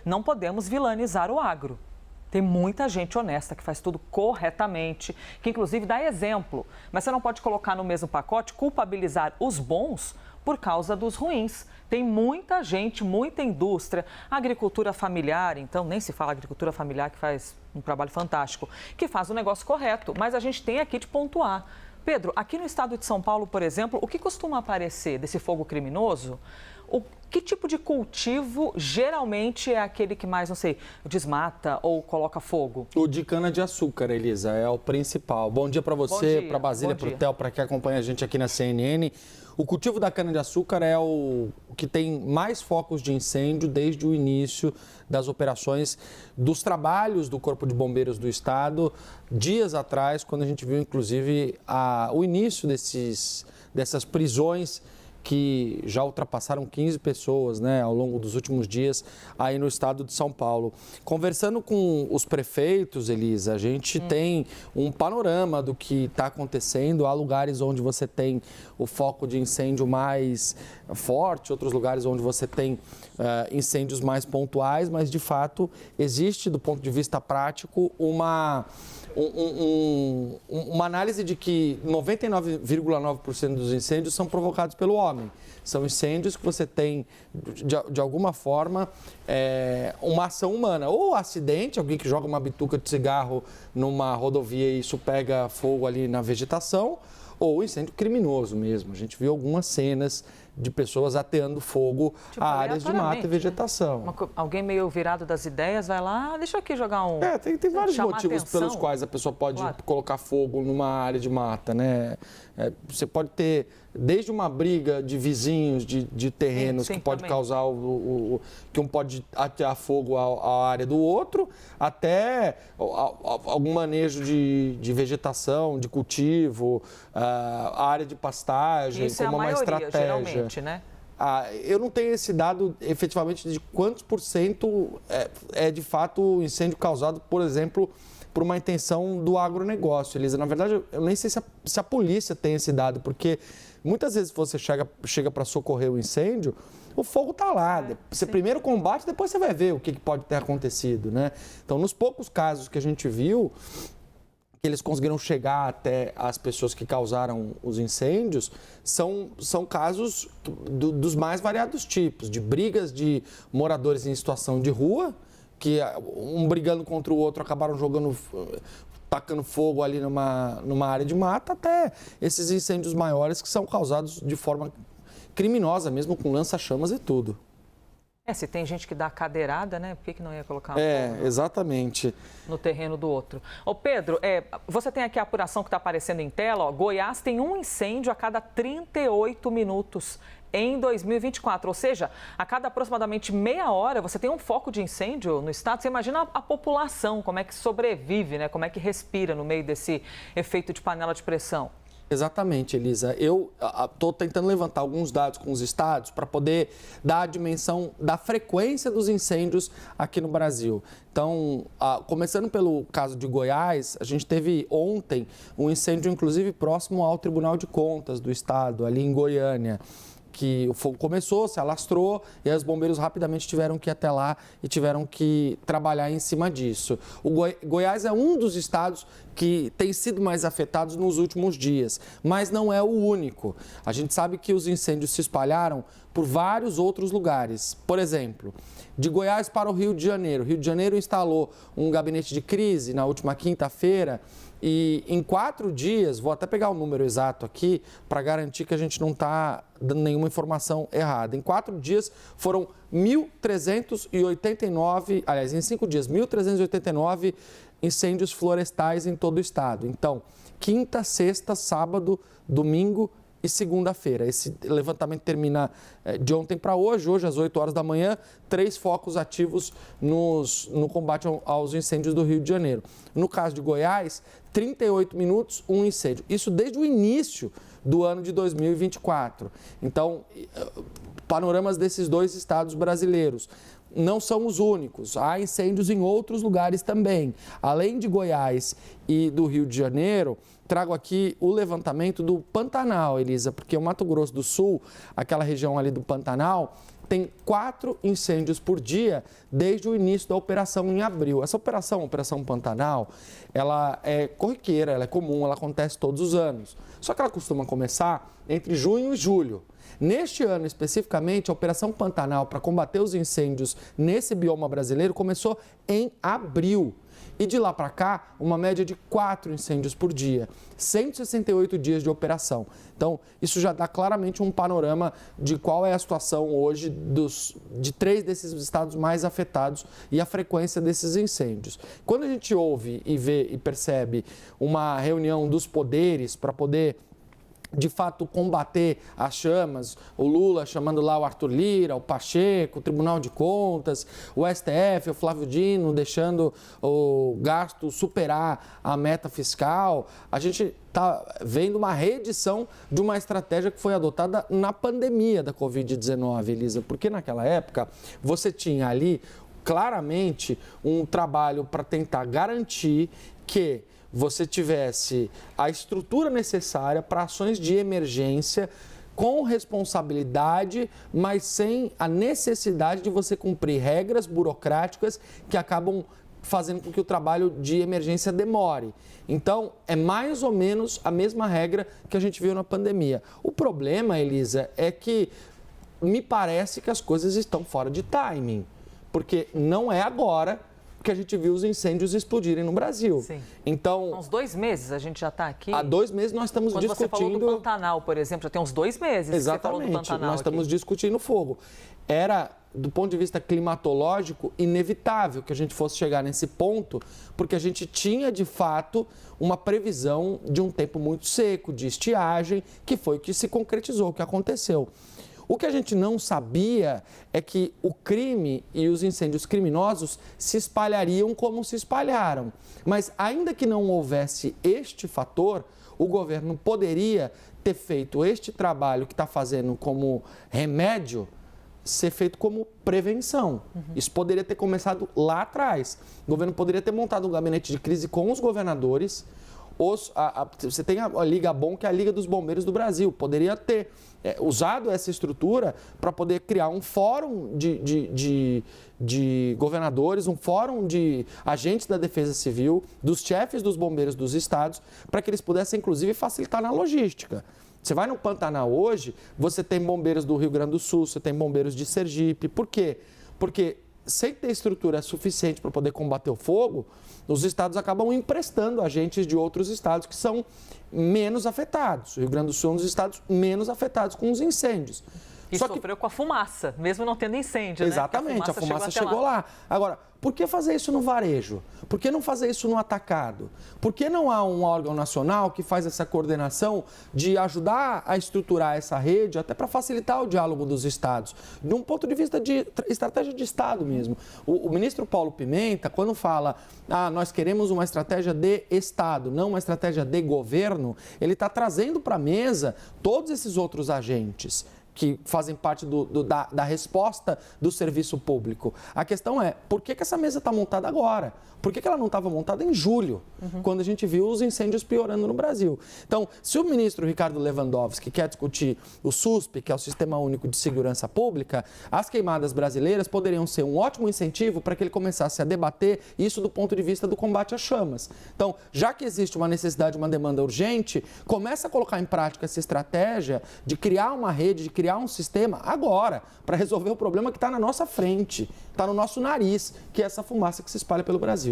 não podemos vilanizar o agro. Tem muita gente honesta que faz tudo corretamente, que inclusive dá exemplo. Mas você não pode colocar no mesmo pacote culpabilizar os bons por causa dos ruins. Tem muita gente, muita indústria, agricultura familiar, então nem se fala agricultura familiar, que faz um trabalho fantástico, que faz o negócio correto, mas a gente tem aqui de pontuar. Pedro, aqui no estado de São Paulo, por exemplo, o que costuma aparecer desse fogo criminoso? Que tipo de cultivo geralmente é aquele que mais, não sei, desmata ou coloca fogo? O de cana-de-açúcar, Elisa, é o principal. Bom dia para você, para Basília, para o Theo, para quem acompanha a gente aqui na CNN. O cultivo da cana-de-açúcar é o que tem mais focos de incêndio desde o início das operações, dos trabalhos do Corpo de Bombeiros do Estado, dias atrás, quando a gente viu, inclusive, o início dessas prisões que já ultrapassaram 15 pessoas, né, ao longo dos últimos dias aí no estado de São Paulo. Conversando com os prefeitos, Elisa, a gente tem um panorama do que está acontecendo. Há lugares onde você tem o foco de incêndio mais forte, outros lugares onde você tem incêndios mais pontuais, mas de fato existe, do ponto de vista prático, uma análise de que 99,9% dos incêndios são provocados pelo homem. São incêndios que você tem, de alguma forma, uma ação humana. Ou acidente, alguém que joga uma bituca de cigarro numa rodovia e isso pega fogo ali na vegetação, ou incêndio criminoso mesmo. A gente viu algumas cenas de pessoas ateando fogo a áreas de mata e vegetação. Alguém meio virado das ideias vai lá, deixa eu aqui jogar um... Tem vários motivos pelos quais a pessoa pode colocar fogo numa área de mata, né? Você pode ter desde uma briga de vizinhos, de terrenos, que pode causar que um pode atear fogo à área do outro, até algum manejo de vegetação, de cultivo, a área de pastagem, isso como uma estratégia. Geralmente, né? Eu não tenho esse dado efetivamente de quantos por cento é de fato incêndio causado, por exemplo, por uma intenção do agronegócio, Elisa. Na verdade, eu nem sei se a polícia tem esse dado, porque muitas vezes você chega para socorrer o incêndio, o fogo está lá. Você primeiro combate, depois você vai ver o que pode ter acontecido, né? Então, nos poucos casos que a gente viu, que eles conseguiram chegar até as pessoas que causaram os incêndios, são casos dos mais variados tipos, de brigas de moradores em situação de rua, que um brigando contra o outro acabaram tacando fogo ali numa área de mata, até esses incêndios maiores que são causados de forma criminosa, mesmo com lança-chamas e tudo. Se tem gente que dá cadeirada, né? Por que não ia colocar exatamente. No terreno do outro? Ô Pedro, você tem aqui a apuração que está aparecendo em tela, ó. Goiás tem um incêndio a cada 38 minutos em 2024, ou seja, a cada aproximadamente meia hora você tem um foco de incêndio no estado. Você imagina a população, como é que sobrevive, né? Como é que respira no meio desse efeito de panela de pressão? Exatamente, Elisa. Eu estou tentando levantar alguns dados com os estados para poder dar a dimensão da frequência dos incêndios aqui no Brasil. Então, começando pelo caso de Goiás, a gente teve ontem um incêndio, inclusive, próximo ao Tribunal de Contas do Estado, ali em Goiânia, que o fogo começou, se alastrou e aí os bombeiros rapidamente tiveram que ir até lá e tiveram que trabalhar em cima disso. O Goiás é um dos estados que tem sido mais afetados nos últimos dias, mas não é o único. A gente sabe que os incêndios se espalharam por vários outros lugares. Por exemplo, de Goiás para o Rio de Janeiro. O Rio de Janeiro instalou um gabinete de crise na última quinta-feira. E em 4 dias, vou até pegar o número exato aqui para garantir que a gente não está dando nenhuma informação errada. Em 4 dias foram 1.389, aliás, em 5 dias, 1.389 incêndios florestais em todo o estado. Então, quinta, sexta, sábado, domingo e segunda-feira. Esse levantamento termina de ontem para hoje às 8 horas da manhã, 3 focos ativos no combate aos incêndios do Rio de Janeiro. No caso de Goiás, 38 minutos, um incêndio. Isso desde o início do ano de 2024. Então, panoramas desses 2 estados brasileiros. Não são os únicos, há incêndios em outros lugares também. Além de Goiás e do Rio de Janeiro, trago aqui o levantamento do Pantanal, Elisa, porque o Mato Grosso do Sul, aquela região ali do Pantanal, tem 4 incêndios por dia desde o início da operação em abril. Essa operação, a Operação Pantanal, ela é corriqueira, ela é comum, ela acontece todos os anos. Só que ela costuma começar entre junho e julho. Neste ano, especificamente, a Operação Pantanal para combater os incêndios nesse bioma brasileiro começou em abril. E de lá para cá, uma média de 4 incêndios por dia, 168 dias de operação. Então, isso já dá claramente um panorama de qual é a situação hoje de 3 desses estados mais afetados e a frequência desses incêndios. Quando a gente ouve e vê e percebe uma reunião dos poderes para poder de fato combater as chamas, o Lula chamando lá o Arthur Lira, o Pacheco, o Tribunal de Contas, o STF, o Flávio Dino deixando o gasto superar a meta fiscal, a gente está vendo uma reedição de uma estratégia que foi adotada na pandemia da Covid-19, Elisa, porque naquela época você tinha ali claramente um trabalho para tentar garantir que você tivesse a estrutura necessária para ações de emergência com responsabilidade, mas sem a necessidade de você cumprir regras burocráticas que acabam fazendo com que o trabalho de emergência demore. Então, é mais ou menos a mesma regra que a gente viu na pandemia. O problema, Elisa, é que me parece que as coisas estão fora de timing, porque não é agora que a gente viu os incêndios explodirem no Brasil. Sim. Então, há uns 2 meses a gente já está aqui. Há 2 meses nós estamos Quando discutindo... você falou do Pantanal, por exemplo, já tem uns 2 meses que você falou do Pantanal. Exatamente, nós estamos aqui. discutindo fogo. Era, do ponto de vista climatológico, inevitável que a gente fosse chegar nesse ponto, porque a gente tinha, de fato, uma previsão de um tempo muito seco, de estiagem, que foi o que se concretizou, o que aconteceu. O que a gente não sabia é que o crime e os incêndios criminosos se espalhariam como se espalharam. Mas ainda que não houvesse este fator, o governo poderia ter feito este trabalho que está fazendo como remédio, ser feito como prevenção. Isso poderia ter começado lá atrás. O governo poderia ter montado um gabinete de crise com os governadores. Você tem a Liga Bom, que é a Liga dos Bombeiros do Brasil. Poderia ter usado essa estrutura para poder criar um fórum de governadores, um fórum de agentes da Defesa Civil, dos chefes dos bombeiros dos estados, para que eles pudessem, inclusive, facilitar na logística. Você vai no Pantanal hoje, você tem bombeiros do Rio Grande do Sul, você tem bombeiros de Sergipe. Por quê? Porque sem ter estrutura suficiente para poder combater o fogo, os estados acabam emprestando agentes de outros estados que são menos afetados. O Rio Grande do Sul é um dos estados menos afetados com os incêndios. E sofreu com a fumaça, mesmo não tendo incêndio, Exatamente, né? a fumaça chegou lá. Agora, por que fazer isso no varejo? Por que não fazer isso no atacado? Por que não há um órgão nacional que faz essa coordenação de ajudar a estruturar essa rede, até para facilitar o diálogo dos estados? De um ponto de vista de estratégia de Estado mesmo. O ministro Paulo Pimenta, quando fala, nós queremos uma estratégia de Estado, não uma estratégia de governo, ele está trazendo para a mesa todos esses outros agentes que fazem parte da resposta do serviço público. A questão é, por que essa mesa está montada agora? Por que ela não estava montada em julho, quando a gente viu os incêndios piorando no Brasil? Então, se o ministro Ricardo Lewandowski quer discutir o SUSP, que é o Sistema Único de Segurança Pública, as queimadas brasileiras poderiam ser um ótimo incentivo para que ele começasse a debater isso do ponto de vista do combate às chamas. Então, já que existe uma necessidade, uma demanda urgente, começa a colocar em prática essa estratégia de criar uma rede, de criar um sistema agora, para resolver o problema que está na nossa frente, está no nosso nariz, que é essa fumaça que se espalha pelo Brasil.